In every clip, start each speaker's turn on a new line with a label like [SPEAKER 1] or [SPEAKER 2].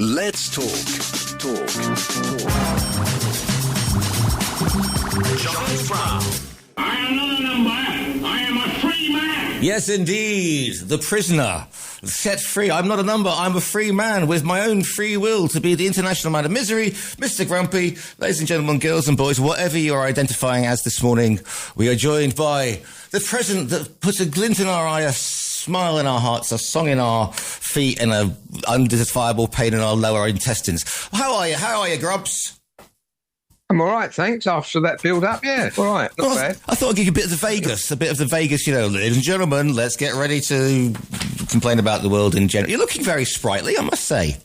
[SPEAKER 1] Let's talk.
[SPEAKER 2] Giles Brown.
[SPEAKER 3] I am not a number. I am a free man.
[SPEAKER 2] Yes, indeed. The prisoner. Set free. I'm not a number. I'm a free man with my own free will to be the international man of misery. Mr. Grumpy, ladies and gentlemen, girls and boys, whatever you are identifying as this morning, we are joined by the president that puts a glint in our eye, a smile in our hearts, a song in our feet, and a undescribable pain in our lower intestines. How are you? How are you, Grumps?
[SPEAKER 4] I'm all right, thanks. After that build-up, yeah, all right, not bad.
[SPEAKER 2] I thought I'd give you a bit of the Vegas, ladies and gentlemen, let's get ready to complain about the world in general. You're looking very sprightly, I must say.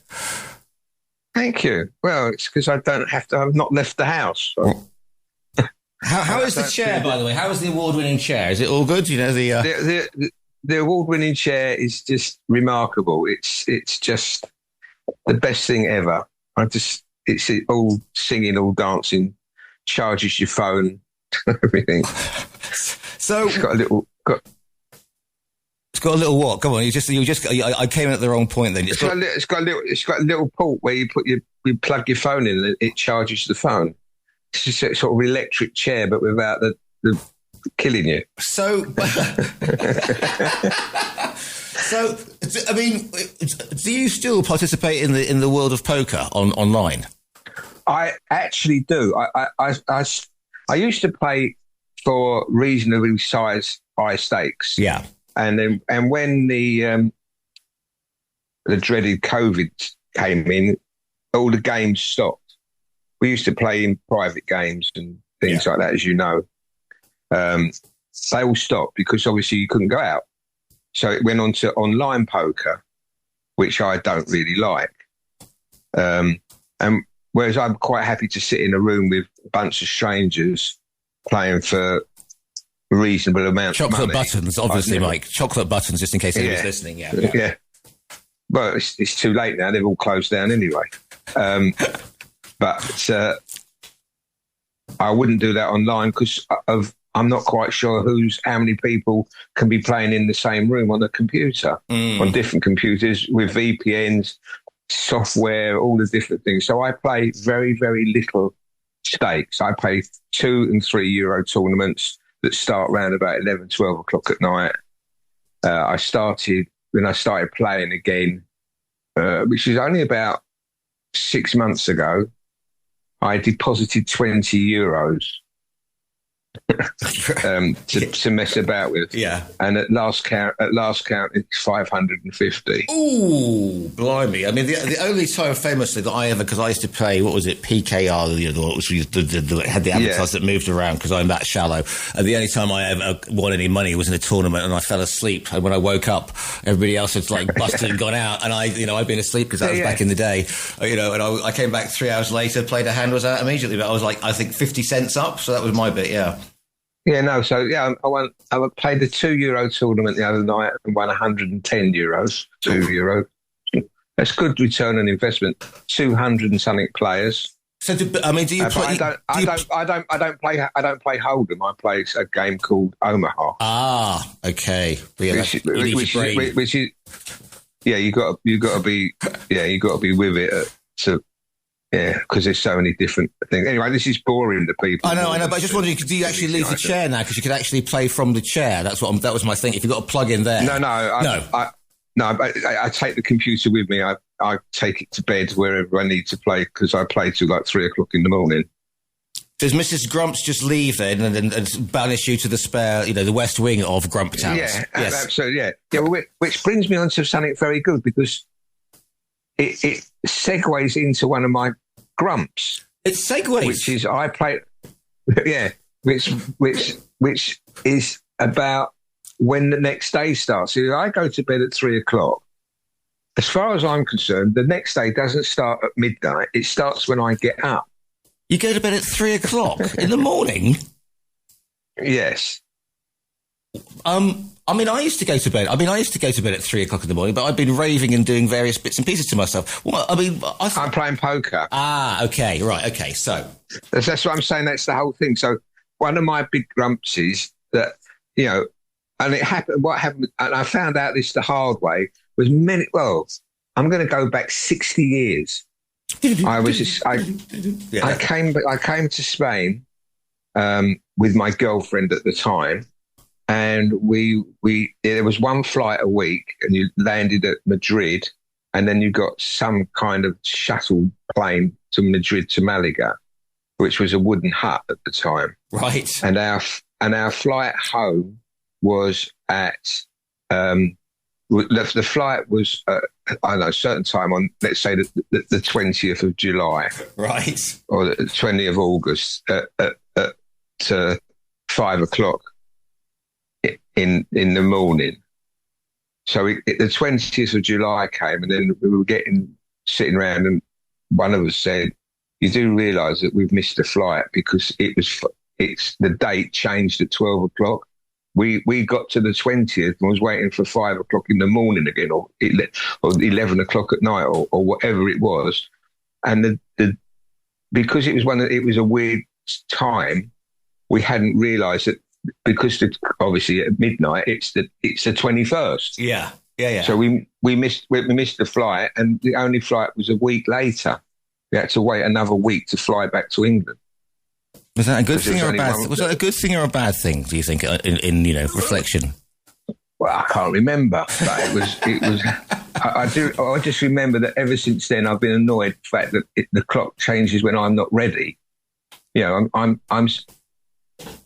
[SPEAKER 4] Thank you. Well, it's because I've not left the house. So.
[SPEAKER 2] How is the chair, by the way? How is the award-winning chair? Is it all good? You know,
[SPEAKER 4] the award-winning chair is just remarkable. It's just the best thing ever. It's all singing, all dancing, charges your phone, everything.
[SPEAKER 2] So
[SPEAKER 4] it's got a little.
[SPEAKER 2] It's got a little what? Come on, I came in at the wrong point. Then
[SPEAKER 4] it's got a little port where you plug your phone in and it charges the phone. It's just a sort of electric chair, but without the killing you.
[SPEAKER 2] So. So, I mean, do you still participate in the world of poker online? I
[SPEAKER 4] actually do. I used to play for reasonably sized high stakes.
[SPEAKER 2] Yeah,
[SPEAKER 4] and when the dreaded COVID came in, all the games stopped. We used to play in private games and things like that, as you know. They all stopped because obviously you couldn't go out. So it went on to online poker, which I don't really like. And whereas I'm quite happy to sit in a room with a bunch of strangers playing for a reasonable amount of money.
[SPEAKER 2] Chocolate buttons, obviously, Mike. Chocolate buttons, just in case anyone's listening. Yeah.
[SPEAKER 4] Well, it's too late now. They've all closed down anyway. But I wouldn't do that online because I'm not quite sure how many people can be playing in the same room on a computer, on different computers with VPNs, software, all the different things. So I play very, very little stakes. I play 2 and 3 euro tournaments that start around about 11, 12 o'clock at night. When I started playing again, which is only about 6 months ago, I deposited 20 euros. To mess about with, and at last count, it's 550.
[SPEAKER 2] Ooh, blimey! I mean, the only time famously that I ever, because I used to play, what was it, PKR, which had the advertisers that moved around because I'm that shallow. And the only time I ever won any money was in a tournament, and I fell asleep. And when I woke up, everybody else had like busted and gone out, and I'd been asleep because that was back in the day, and I came back 3 hours later, played a hand, was out immediately, but I was like, I think 50 cents up, so that was my bit, I played the 2 euro tournament the other night and won 110 euros. 2 euros. That's good return on investment. 200 and something players. So, do you play?
[SPEAKER 4] I don't play Hold'em. I play a game called Omaha.
[SPEAKER 2] Ah, okay.
[SPEAKER 4] Which is you got to be with it because there's so many different things. Anyway, this is boring to people.
[SPEAKER 2] I know, but I just wondering, do you actually leave the chair now? Because you could actually play from the chair. That was my thing. If you've got a plug in there.
[SPEAKER 4] I take the computer with me. I take it to bed wherever I need to play because I play till like 3 o'clock in the morning.
[SPEAKER 2] Does Mrs. Grumps just leave then and banish you to the spare, the West Wing of Grump Towns?
[SPEAKER 4] Yeah, yes. Absolutely, yeah. Which brings me on to something very good because it segues into one of my grumps.
[SPEAKER 2] It segues,
[SPEAKER 4] which is I play, which is about when the next day starts. So I go to bed at 3 o'clock. As far as I'm concerned, the next day doesn't start at midnight. It starts when I get up.
[SPEAKER 2] You go to bed at 3 o'clock in the morning?
[SPEAKER 4] Yes.
[SPEAKER 2] I used to go to bed. At 3 o'clock in the morning, but I've been raving and doing various bits and pieces to myself. Well,
[SPEAKER 4] I'm playing poker.
[SPEAKER 2] Ah, okay, right, okay. So
[SPEAKER 4] that's what I'm saying. That's the whole thing. So one of my big grumps is that and it happened. What happened? And I found out this the hard way. Was I'm going to go back 60 years. I came to Spain with my girlfriend at the time, and there was one flight a week, and you landed at Madrid, and then you got some kind of shuttle plane to Madrid to Malaga, which was a wooden hut at the time.
[SPEAKER 2] Right.
[SPEAKER 4] And our flight home was at the flight was I don't know, a certain time on, let's say the 20th of July,
[SPEAKER 2] right,
[SPEAKER 4] or the 20th of August at 5 o'clock in the morning. So the 20th of July came, and then we were sitting around, and one of us said, "You do realise that we've missed a flight because it's the date changed at 12 o'clock." We got to the 20th and was waiting for 5 o'clock in the morning again, or 11 o'clock at night, or whatever it was. And because it was a weird time, we hadn't realised that, because obviously at midnight it's the 21st.
[SPEAKER 2] Yeah.
[SPEAKER 4] So we missed the flight, and the only flight was a week later. We had to wait another week to fly back to England.
[SPEAKER 2] Was that a good thing or a bad thing? Was that a good thing or a bad thing, do you think, in reflection?
[SPEAKER 4] Well, I can't remember, but it was. I just remember that ever since then I've been annoyed with the fact that the clock changes when I'm not ready. I'm.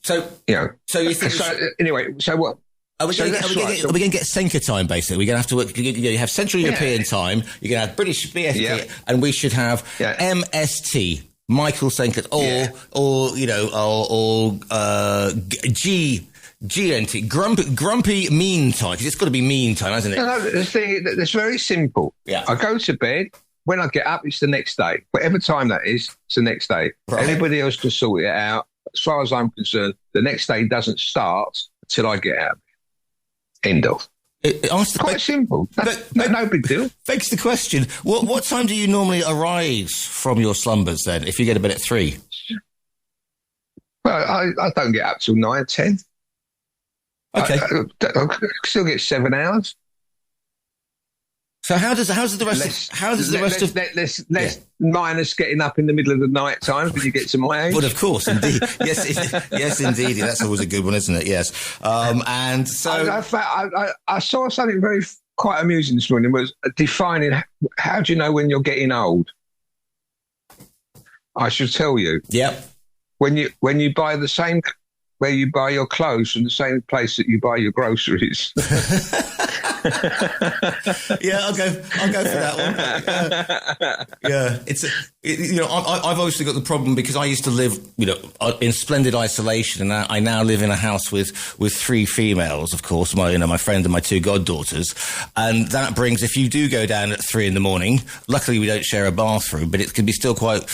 [SPEAKER 2] So you think?
[SPEAKER 4] Anyway, so what?
[SPEAKER 2] Are we going to get Senker time, basically? We're going to have to work. You have Central European time. You're going to have British BST, and we should have MST. Michael Senker, GNT, grumpy mean time, because it's got to be mean time, hasn't it?
[SPEAKER 4] No, the thing that's very simple.
[SPEAKER 2] Yeah.
[SPEAKER 4] I go to bed. When I get up, it's the next day. Whatever time that is, it's the next day. Right. Everybody else can sort it out. As far as I'm concerned, the next day doesn't start until I get out. End of. Quite simple. No big deal.
[SPEAKER 2] Begs the question, what time do you normally arise from your slumbers then, if you get to bed at 3?
[SPEAKER 4] Well, I don't get up till 9, 10.
[SPEAKER 2] Okay.
[SPEAKER 4] I still get 7 hours.
[SPEAKER 2] So how does the rest of
[SPEAKER 4] minus getting up in the middle of the night time when you get to my age?
[SPEAKER 2] But of course, indeed, yes, indeed, that's always a good one, isn't it? Yes, and so
[SPEAKER 4] I saw something quite amusing this morning. Was defining how do you know when you're getting old? I should tell you.
[SPEAKER 2] Yep.
[SPEAKER 4] When you buy where you buy your clothes from the same place that you buy your groceries.
[SPEAKER 2] Yeah, I'll go for that one. Yeah, I've obviously got the problem because I used to live, in splendid isolation, and I now live in a house with 3 females, of course, my friend and my 2 goddaughters, and that brings, if you do go down at 3 in the morning, luckily we don't share a bathroom, but it can be still quite a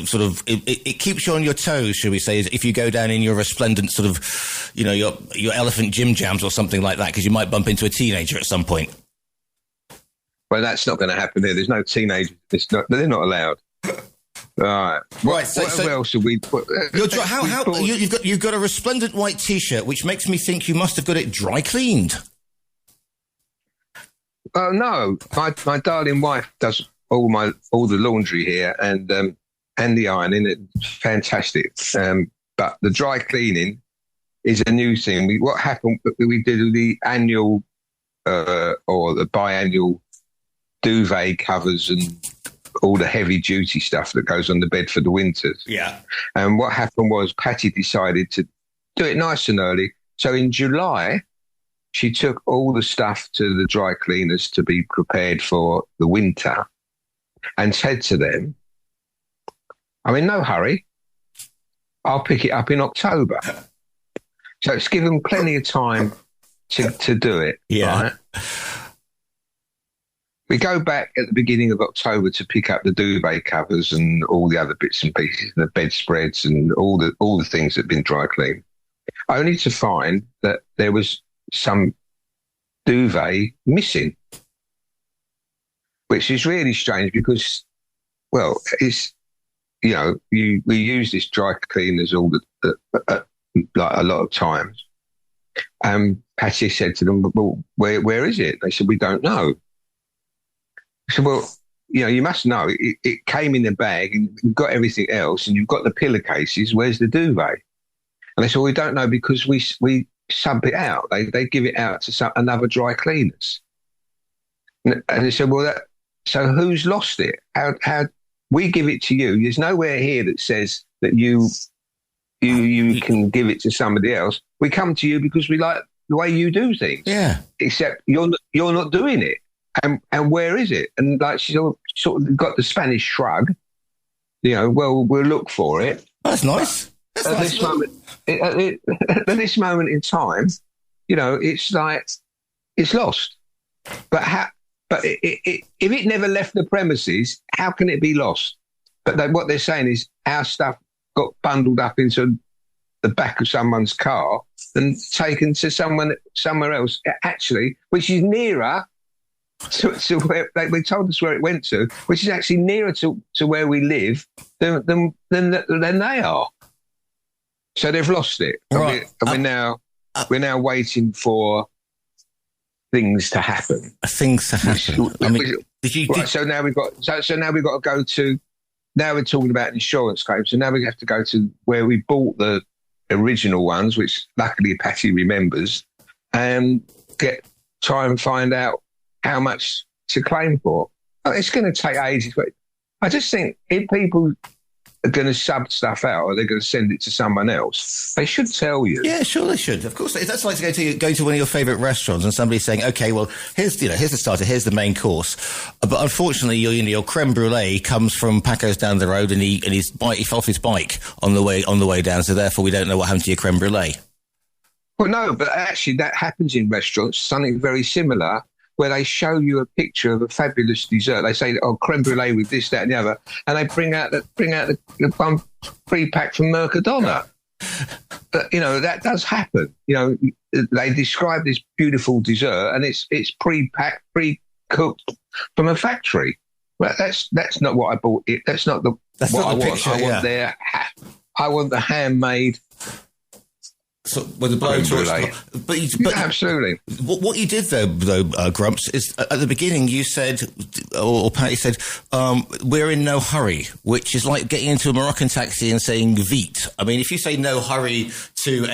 [SPEAKER 2] sort of, it keeps you on your toes, shall we say, if you go down in your resplendent sort of, your elephant gym jams or something like that, because you might bump into a teenager at some point.
[SPEAKER 4] Well, that's not going to happen here. There's no teenagers. They're not allowed. Right. What else have we put?
[SPEAKER 2] You've got a resplendent white T-shirt, which makes me think you must have got it dry cleaned.
[SPEAKER 4] Oh no, my darling wife does all the laundry here and the ironing. It's fantastic. But the dry cleaning is a new thing. What happened? We did the annual or the biannual duvet covers and all the heavy duty stuff that goes on the bed for the winters.
[SPEAKER 2] Yeah.
[SPEAKER 4] And what happened was Patty decided to do it nice and early. So in July, she took all the stuff to the dry cleaners to be prepared for the winter and said to them, I'm in no hurry. I'll pick it up in October. So it's given plenty of time to do it.
[SPEAKER 2] Yeah.
[SPEAKER 4] Right? We go back at the beginning of October to pick up the duvet covers and all the other bits and pieces, the bedspreads and all the things that have been dry cleaned, only to find that there was some duvet missing, which is really strange because, well, it's, we use this dry cleaners all like a lot of times. Patty said to them, well, where is it? They said, we don't know. I said, well, you must know it came in the bag and you've got everything else and you've got the pillowcases. Where's the duvet? And they said, we don't know because we sub it out. They give it out to another dry cleaners. And they said, well, so who's lost it? How we give it to you? There's nowhere here that says that you can give it to somebody else. We come to you because we like the way you do things.
[SPEAKER 2] Yeah.
[SPEAKER 4] Except you're not doing it. And where is it? And like she sort of got the Spanish shrug. Well, we'll look for it.
[SPEAKER 2] That's nice. That's
[SPEAKER 4] at
[SPEAKER 2] nice.
[SPEAKER 4] This moment in time, it's like it's lost. But if it never left the premises, how can it be lost? But what they're saying is our stuff got bundled up into the back of someone's car and taken to somewhere else, actually, which is nearer to where they told us where it went to, which is actually nearer to where we live than they are. So they've lost it.
[SPEAKER 2] Right.
[SPEAKER 4] We're now waiting for things to happen. So now we've got to go to. Now we're talking about insurance claims. So now we have to go to where we bought the original ones, which luckily Patty remembers, and try and find out how much to claim for. It's going to take ages. But I just think if people are going to sub stuff out or they're going to send it to someone else, they should tell you.
[SPEAKER 2] Yeah, sure they should. Of course, that's like going to one of your favourite restaurants and somebody saying, "Okay, well, here's the starter, here's the main course," but unfortunately, your creme brulee comes from Paco's down the road, and he fell off his bike on the way down, so therefore we don't know what happened to your creme brulee.
[SPEAKER 4] Well, no, but actually that happens in restaurants. Something very similar, where they show you a picture of a fabulous dessert. They say, "Oh, creme brulee with this, that, and the other," and they bring out the one pre-pack from Mercadona. But that does happen. They describe this beautiful dessert, and it's pre-packed, pre-cooked from a factory. Well, that's not what I bought. That's not what I want.
[SPEAKER 2] Picture,
[SPEAKER 4] I want the handmade.
[SPEAKER 2] So, with the blowtorch, but
[SPEAKER 4] absolutely.
[SPEAKER 2] What you did though, Grumps, is at the beginning you said, or Patty said, we're in no hurry, which is like getting into a Moroccan taxi and saying "vite." I mean, if you say "no hurry" to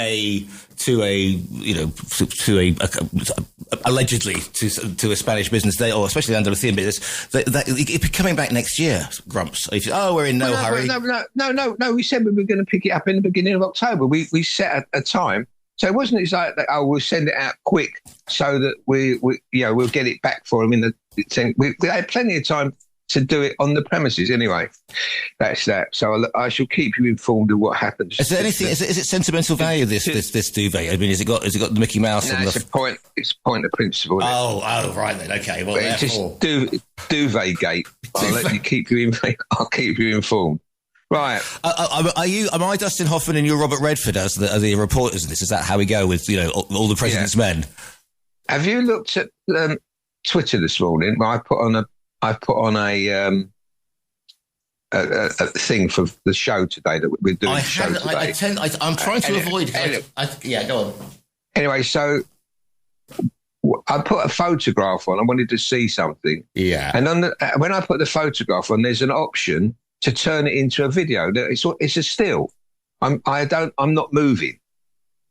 [SPEAKER 2] allegedly to a Spanish business, or especially the Andalusian business, it'd be coming back next year, Grumps. If we're in no hurry.
[SPEAKER 4] No. We said we were going to pick it up in the beginning of October. We set a time, so it wasn't exactly that. We'll send it out quick so that we'll get it back for them in the thing. We had plenty of time to do it on the premises anyway. That's that. So I shall keep you informed of what happens.
[SPEAKER 2] Is there anything? Is it sentimental value? This duvet? I mean, has it got the Mickey Mouse?
[SPEAKER 4] No, it's a point. It's a point of principle.
[SPEAKER 2] Oh, right then. Okay. Well,
[SPEAKER 4] it's just duvet gate. I'll keep you informed. Right.
[SPEAKER 2] Am I Dustin Hoffman and you're Robert Redford as the reporters of this? Is that how we go with all the president's men?
[SPEAKER 4] Have you looked at Twitter this morning? Well, I put on a thing for the show today that we're doing.
[SPEAKER 2] I'm trying to avoid. Go on.
[SPEAKER 4] Anyway, so I put a photograph on. I wanted to see something.
[SPEAKER 2] Yeah.
[SPEAKER 4] And when I put the photograph on, there's an option to turn it into a video. It's a still. I'm not moving,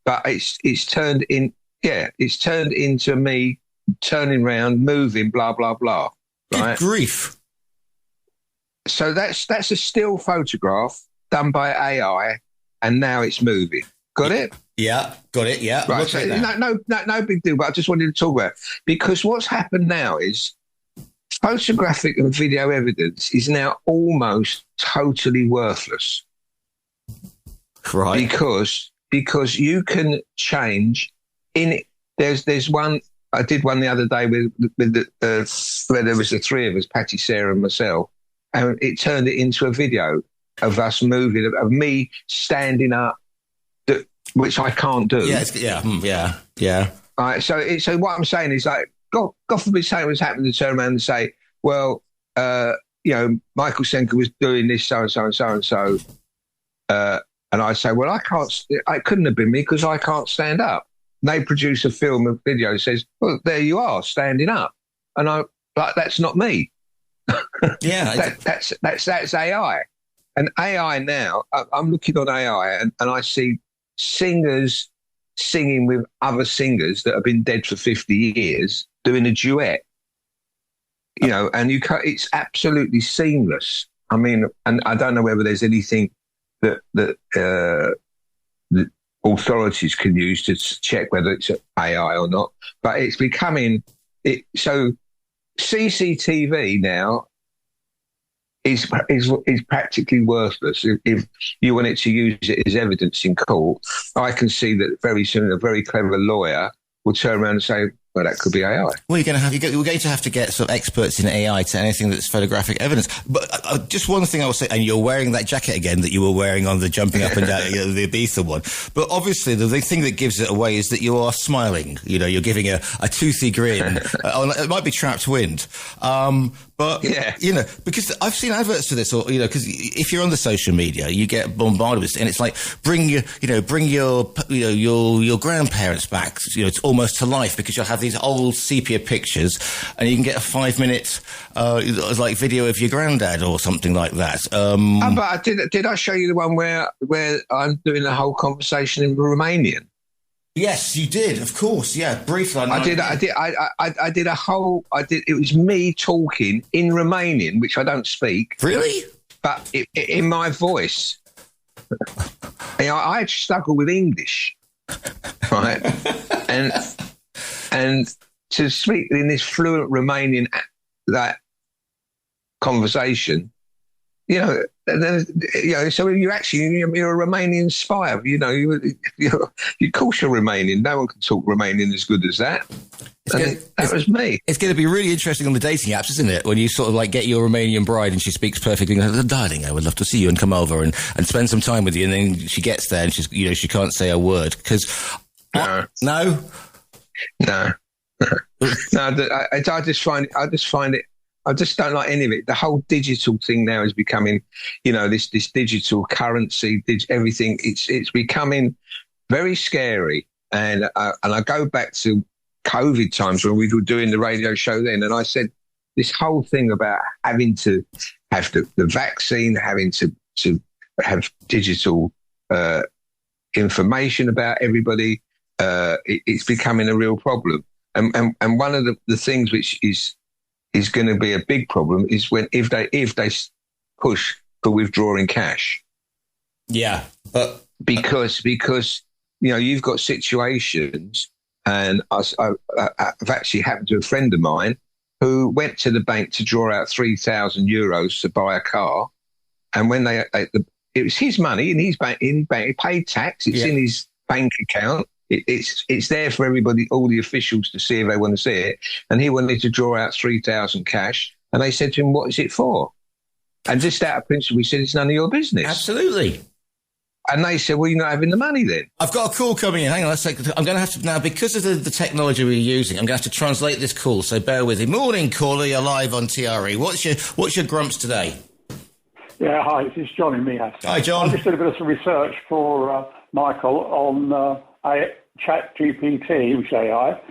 [SPEAKER 4] but it's turned in. Yeah, it's turned into me turning around, moving, blah blah blah. Right?
[SPEAKER 2] Good grief.
[SPEAKER 4] So that's a still photograph done by AI, and now it's moving. Got it?
[SPEAKER 2] Yeah, got it. Yeah.
[SPEAKER 4] Right. So no big deal. But I just wanted to talk about it because what's happened now is photographic and video evidence is now almost totally worthless.
[SPEAKER 2] Right.
[SPEAKER 4] Because you can change in it. There's one. I did one the other day with where there was the three of us, Patty, Sarah, and myself, and it turned it into a video of us moving, of me standing up, which I can't do.
[SPEAKER 2] Yeah.
[SPEAKER 4] All right. So what I'm saying is like, God forbid something was happening to turn around and say, well, Michael Senker was doing this, so and so and so and so, and I say, well, I can't. It couldn't have been me because I can't stand up. They produce a film, a video that says, well, there you are, standing up. And I'm like, that's not me.
[SPEAKER 2] Yeah,
[SPEAKER 4] That's AI. And AI now, I'm looking on AI and I see singers singing with other singers that have been dead for 50 years doing a duet. And it's absolutely seamless. I mean, and I don't know whether there's anything that the authorities can use to check whether it's AI or not, but it's becoming it. So CCTV now is practically worthless. If you wanted to use it as evidence in court, I can see that very soon a very clever lawyer will turn around and say, well, that could be AI.
[SPEAKER 2] Well, we're going to have to get sort of experts in AI to anything that's photographic evidence. But just one thing I will say, and you're wearing that jacket again that you were wearing on the jumping up and down the Ibiza one. But obviously, the thing that gives it away is that you are smiling. You're giving a toothy grin. It might be trapped wind. But,
[SPEAKER 4] yeah.
[SPEAKER 2] Because I've seen adverts for this, or, because if you're on the social media, you get bombarded with it, and it's like, bring your grandparents back, it's almost to life, because you'll have these old sepia pictures and you can get a 5-minute, video of your granddad or something like that.
[SPEAKER 4] But did I show you the one where I'm doing the whole conversation in Romanian?
[SPEAKER 2] Yes, you did. Of course, yeah. Briefly,
[SPEAKER 4] I did. It was me talking in Romanian, which I don't speak.
[SPEAKER 2] Really?
[SPEAKER 4] But in my voice. I struggle with English, right? and to speak in this fluent Romanian conversation, so you're a Romanian spy. Of course you're Romanian. No one can talk Romanian as good as that. That was me.
[SPEAKER 2] It's going to be really interesting on the dating apps, isn't it? When you sort of get your Romanian bride and she speaks perfectly. Darling, I would love to see you and come over and spend some time with you. And then she gets there and she can't say a word because no.
[SPEAKER 4] I just find it. I just don't like any of it. The whole digital thing now is becoming, this digital currency, everything. It's becoming very scary. And I go back to COVID times when we were doing the radio show then, and I said this whole thing about having to have the vaccine, having to have digital information about everybody. It's becoming a real problem. And one of the things which is going to be a big problem is if they push for withdrawing cash.
[SPEAKER 2] Yeah, but
[SPEAKER 4] because you've got situations, and I've actually happened to a friend of mine who went to the bank to draw out €3,000 to buy a car, and when it was his money in his bank, he paid tax. It's in his bank account. It's there for everybody, all the officials to see if they want to see it. And he wanted to draw out 3,000 cash. And they said to him, what is it for? And just out of principle, he said, it's none of your business.
[SPEAKER 2] Absolutely.
[SPEAKER 4] And they said, well, you're not having the money then.
[SPEAKER 2] I've got a call coming in. Hang on a second. I'm going to have to, now, because of the technology we're using, I'm going to have to translate this call. So bear with me. Morning, caller. You're live on TRE. What's your grumps today?
[SPEAKER 1] Yeah, hi. This is John in Mihas.
[SPEAKER 2] Hi, John.
[SPEAKER 1] I just did a bit of some research for Michael on ChatGPT, which is AI,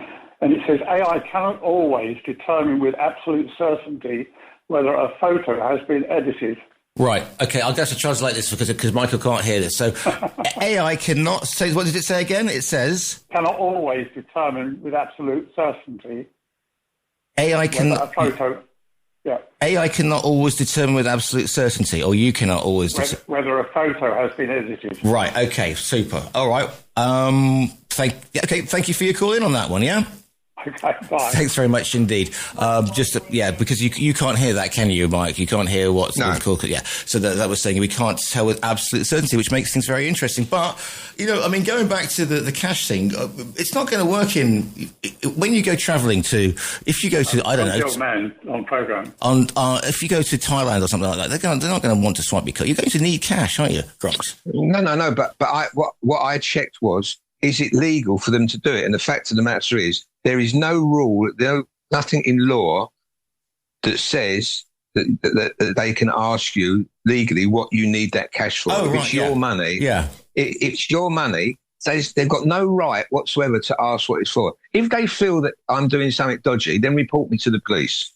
[SPEAKER 1] and it says AI cannot always determine with absolute certainty whether a photo has been edited.
[SPEAKER 2] Right. Okay. I'll have to translate this because Michael can't hear this. So AI cannot say. What did it say again? It says
[SPEAKER 1] cannot always determine with absolute certainty.
[SPEAKER 2] AI can
[SPEAKER 1] a photo. Yeah.
[SPEAKER 2] AI cannot always determine with absolute certainty, or you cannot always
[SPEAKER 1] whether a photo has been edited.
[SPEAKER 2] Right. Okay. Super. All right. Thank you for your call in on that one. Yeah.
[SPEAKER 1] Okay, bye.
[SPEAKER 2] Thanks very much indeed. Because you can't hear that, can you, Mike? You can't hear what's called. Yeah. So that was saying we can't tell with absolute certainty, which makes things very interesting. But, going back to the cash thing, it's not going to work when you go travelling if you go to, I don't know.
[SPEAKER 1] Man on program.
[SPEAKER 2] If you go to Thailand or something like that, they're not going to want to swipe your card. You're going to need cash, aren't you, Gronks?
[SPEAKER 4] No. But what I checked was, is it legal for them to do it? And the fact of the matter is, there is no rule, nothing in law that says that they can ask you legally what you need that cash for. If it's your money, it's your money. They've got no right whatsoever to ask what it's for. If they feel that I'm doing something dodgy, then report me to the police.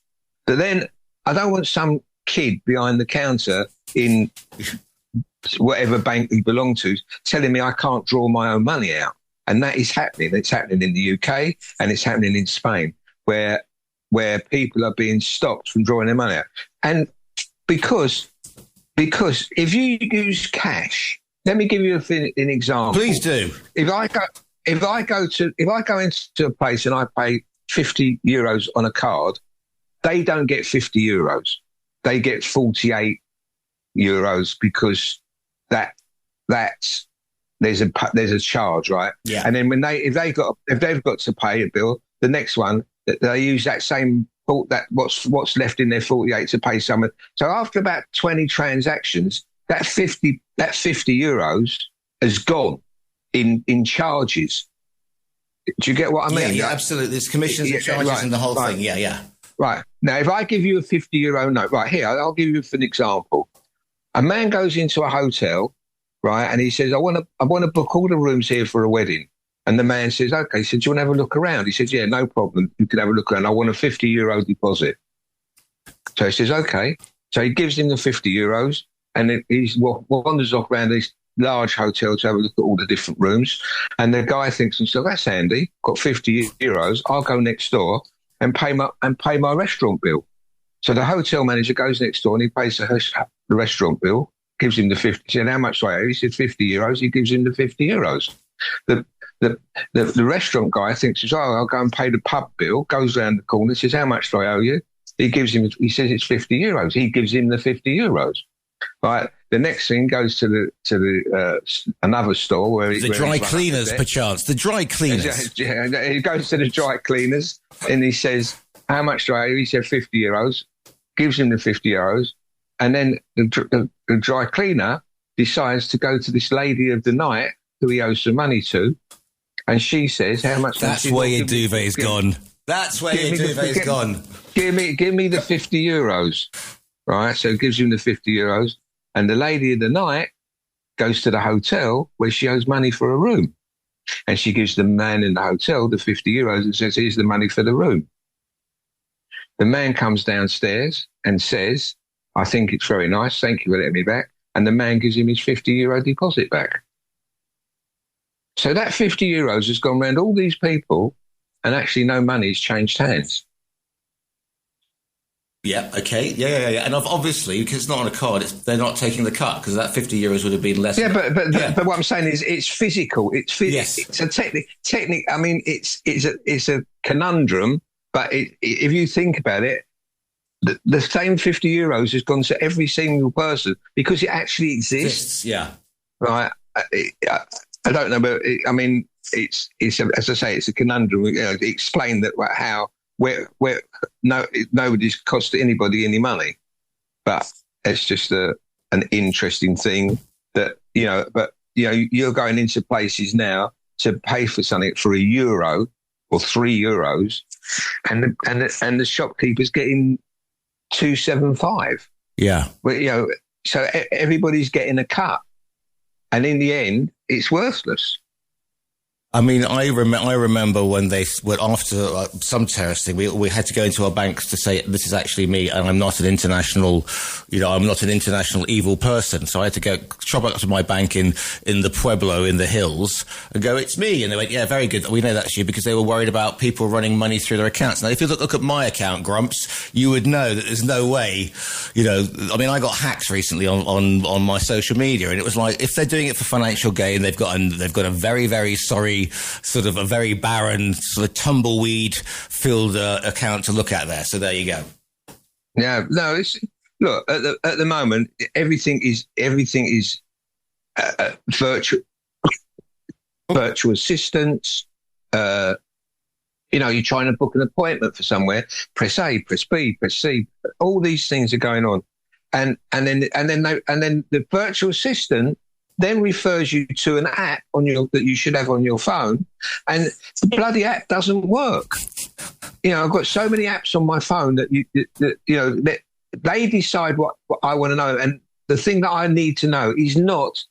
[SPEAKER 4] But then I don't want some kid behind the counter in whatever bank he belonged to telling me I can't draw my own money out. And that is happening. It's happening in the UK and it's happening in Spain, where people are being stopped from drawing their money out. And because if you use cash, let me give you an example.
[SPEAKER 2] Please do.
[SPEAKER 4] If I go into a place and I pay €50 on a card, they don't get €50. They get €48 because that's there's a charge, right?
[SPEAKER 2] Yeah.
[SPEAKER 4] And then if they've got to pay a bill, the next one they use that same what's left in their 48 to pay someone. So after about 20 transactions, that €50 has gone in charges. Do you get what I mean?
[SPEAKER 2] Yeah, absolutely. There's commissions and charges
[SPEAKER 4] right,
[SPEAKER 2] and the whole
[SPEAKER 4] right.
[SPEAKER 2] thing. Yeah.
[SPEAKER 4] Right. Now, if I give you a €50 note, right here, I'll give you an example. A man goes into a hotel, right, and he says, I want to book all the rooms here for a wedding. And the man says, okay. He said, do you want to have a look around? He says, yeah, no problem. You can have a look around. I want a €50 deposit. So he says, okay. So he gives him the €50, and then he wanders off around this large hotel to have a look at all the different rooms. And the guy thinks to himself, that's handy. Got €50. I'll go next door and pay my restaurant bill. So the hotel manager goes next door and he pays the restaurant bill, gives him the 50. He said, how much do I owe? He said, €50. He gives him the €50. The restaurant guy thinks, I'll go and pay the pub bill, goes round the corner, says, how much do I owe you? He says it's €50. He gives him the €50. Right. The next thing goes to the another store where
[SPEAKER 2] the dry cleaners, perchance. The dry cleaners.
[SPEAKER 4] He goes to the dry cleaners and he says, how much do I owe? He said €50. Gives him the €50. And then the dry cleaner decides to go to this lady of the night who he owes some money to. And she says, how much?
[SPEAKER 2] That's where your duvet's gone. That's where your duvet's gone.
[SPEAKER 4] Give me the €50. Right. So it gives him the €50. And the lady of the night goes to the hotel where she owes money for a room. And she gives the man in the hotel the €50 and says, here's the money for the room. The man comes downstairs and says, I think it's very nice. Thank you for letting me back. And the man gives him his €50 deposit back. So that €50 has gone around all these people and actually no money's changed hands.
[SPEAKER 2] Yeah, okay. Yeah. And obviously, because it's not on a card, they're not taking the cut because that €50 would have been less.
[SPEAKER 4] Yeah, but what I'm saying is it's physical. Yes. It's a technique. I mean, it's a conundrum, but if you think about it, the same €50 has gone to every single person because it actually exists.
[SPEAKER 2] Yeah.
[SPEAKER 4] Right. I don't know, but it's as I say, it's a conundrum. Explain that where nobody's cost anybody any money, but it's just an interesting thing that you're going into places now to pay for something for €1 or €3, and the shopkeeper's getting $2.75.
[SPEAKER 2] Yeah,
[SPEAKER 4] well, so everybody's getting a cut, and in the end, it's worthless.
[SPEAKER 2] I mean, I remember when after some terrorist thing, we had to go into our banks to say, this is actually me and I'm not an international evil person. So I had to go shop up to my bank in the Pueblo in the hills and go, it's me. And they went, yeah, very good. We know that's you, because they were worried about people running money through their accounts. Now, if you look at my account, Grumps, you would know that there's no way, I got hacked recently on my social media, and it was like, if they're doing it for financial gain, they've got a very, very sorry, sort of a very barren, sort of tumbleweed filled account to look at there. So there you go.
[SPEAKER 4] Yeah, no, look, at the moment, everything is virtual assistants. You're trying to book an appointment for somewhere. Press A, press B, press C. All these things are going on, and then the virtual assistant then refers you to an app that you should have on your phone, and the bloody app doesn't work. I've got so many apps on my phone that they decide what I want to know, and the thing that I need to know is not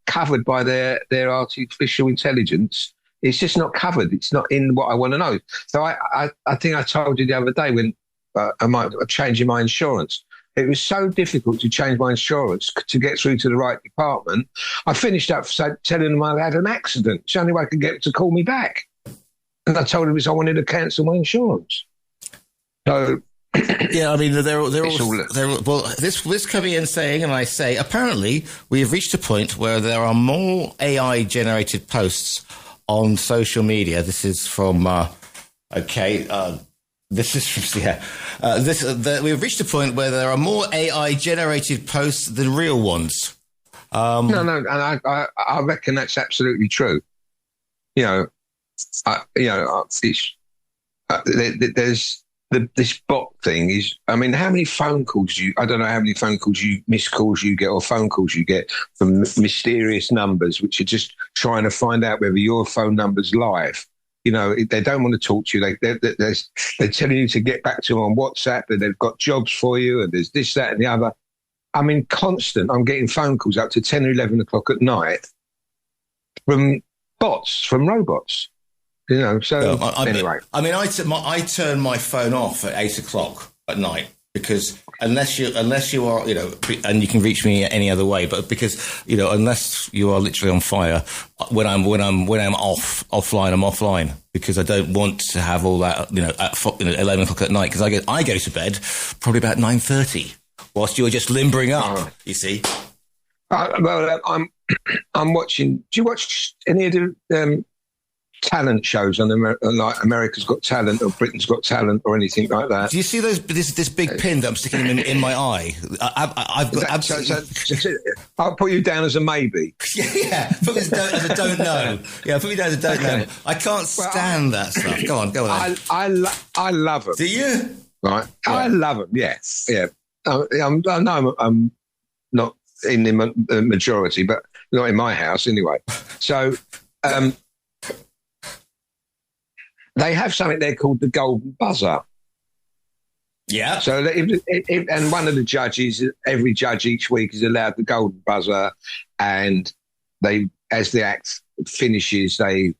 [SPEAKER 4] covered by their artificial intelligence. It's just not covered. It's not in what I want to know. So I think I told you the other day when changing my insurance. It was so difficult to change my insurance to get through to the right department. I finished up telling them I had an accident. It's the only way I could get them to call me back. And I told them I wanted to cancel my insurance. So,
[SPEAKER 2] yeah, I mean, they're all well, this coming in saying, and I say, apparently we have reached a point where there are more AI-generated posts on social media. This is from, this is from, we've reached a point where there are more AI-generated posts than real ones.
[SPEAKER 4] No, and I reckon that's absolutely true. There's this bot thing is. I mean, how many phone calls I don't know how many missed calls you get, or phone calls you get from mysterious numbers, which are just trying to find out whether your phone number's live. They don't want to talk to you. They're telling you to get back to them on WhatsApp, and they've got jobs for you, and there's this, that, and the other. I mean, constant. I'm getting phone calls up to 10 or 11 o'clock at night from bots, from robots. Anyway.
[SPEAKER 2] I mean, I turn my phone off at 8 o'clock at night because unless you are, and you can reach me any other way, but because, unless you are literally on fire, when I'm offline, I'm offline because I don't want to have all that, at 11 o'clock at night, because I go to bed probably about 9:30 whilst you're just limbering up, you see.
[SPEAKER 4] I'm watching. Do you watch any of the talent shows on like America's Got Talent or Britain's Got Talent or anything like that?
[SPEAKER 2] Do you see this big pin that I'm sticking in my eye? I've got absolutely.
[SPEAKER 4] I'll put you down as a maybe.
[SPEAKER 2] Yeah. Put me as a don't know. Yeah, put me down as a don't know. I can't stand that stuff. Go on.
[SPEAKER 4] I love them.
[SPEAKER 2] Do you?
[SPEAKER 4] Right. Yeah. I love them. Yes. Yeah. I know I'm not in the majority, but not in my house anyway. So. They have something there called the golden buzzer.
[SPEAKER 2] Yeah.
[SPEAKER 4] So, and one of the judges, every judge each week is allowed the golden buzzer, and as the act finishes, they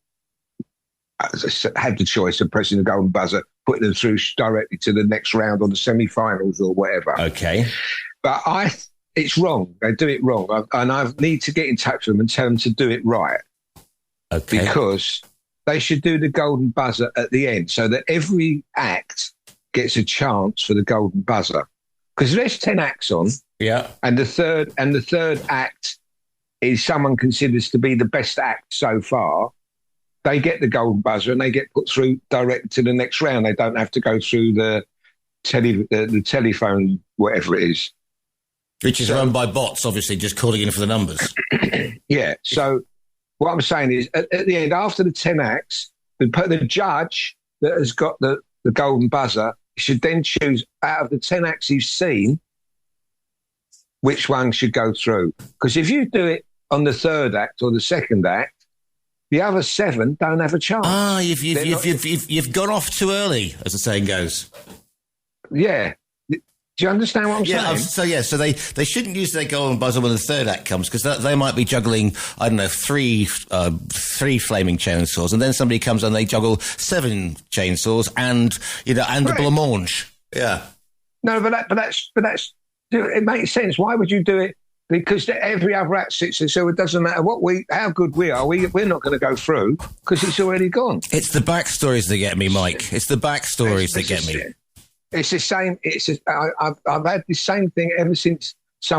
[SPEAKER 4] have the choice of pressing the golden buzzer, putting them through directly to the next round or the semi-finals or whatever.
[SPEAKER 2] Okay.
[SPEAKER 4] But it's wrong. They do it wrong, and I need to get in touch with them and tell them to do it right.
[SPEAKER 2] Okay.
[SPEAKER 4] Because they should do the golden buzzer at the end so that every act gets a chance for the golden buzzer. Because there's 10 acts on, and the third act is someone considers to be the best act so far. They get the golden buzzer and they get put through direct to the next round. They don't have to go through the telephone, whatever it is,
[SPEAKER 2] which is run by bots, obviously, just calling in for the numbers.
[SPEAKER 4] Yeah. So. What I'm saying is, at the end, after the 10 acts, the judge that has got the golden buzzer should then choose out of the 10 acts he's seen which one should go through. Because if you do it on the third act or the second act, the other 7 don't have a chance.
[SPEAKER 2] You've gone off too early, as the saying goes.
[SPEAKER 4] Yeah. Do you understand what I'm saying?
[SPEAKER 2] So they shouldn't use their golden buzzer when the third act comes, because they might be juggling, I don't know, three flaming chainsaws, and then somebody comes and they juggle 7 chainsaws and the blancmange. Yeah.
[SPEAKER 4] No, but that's it makes sense. Why would you do it? Because every other act sits there, so it doesn't matter how good we are. We're not going to go through because it's already gone.
[SPEAKER 2] It's the backstories that get me, Mike. It's the backstories that get me.
[SPEAKER 4] It's the same. I've had the same thing ever since I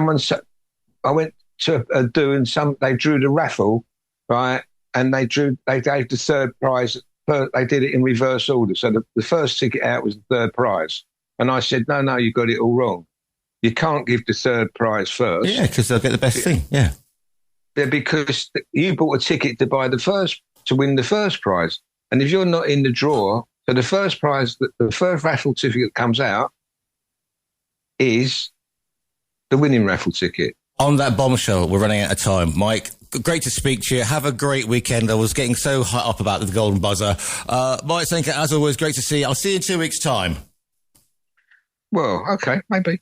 [SPEAKER 4] went to they drew the raffle, right? And they gave the third prize. They did it in reverse order. So the first ticket out was the third prize. And I said, no, you got it all wrong. You can't give the third prize first.
[SPEAKER 2] Yeah, because they'll get the best thing. Yeah.
[SPEAKER 4] Yeah, because you bought a ticket to win the first prize. And if you're not in the draw, so the first prize, the first raffle ticket that comes out is the winning raffle ticket.
[SPEAKER 2] On that bombshell, we're running out of time. Mike, great to speak to you. Have a great weekend. I was getting so hot up about the golden buzzer. Mike Senker, as always, great to see you. I'll see you in 2 weeks' time.
[SPEAKER 4] Well, okay, maybe.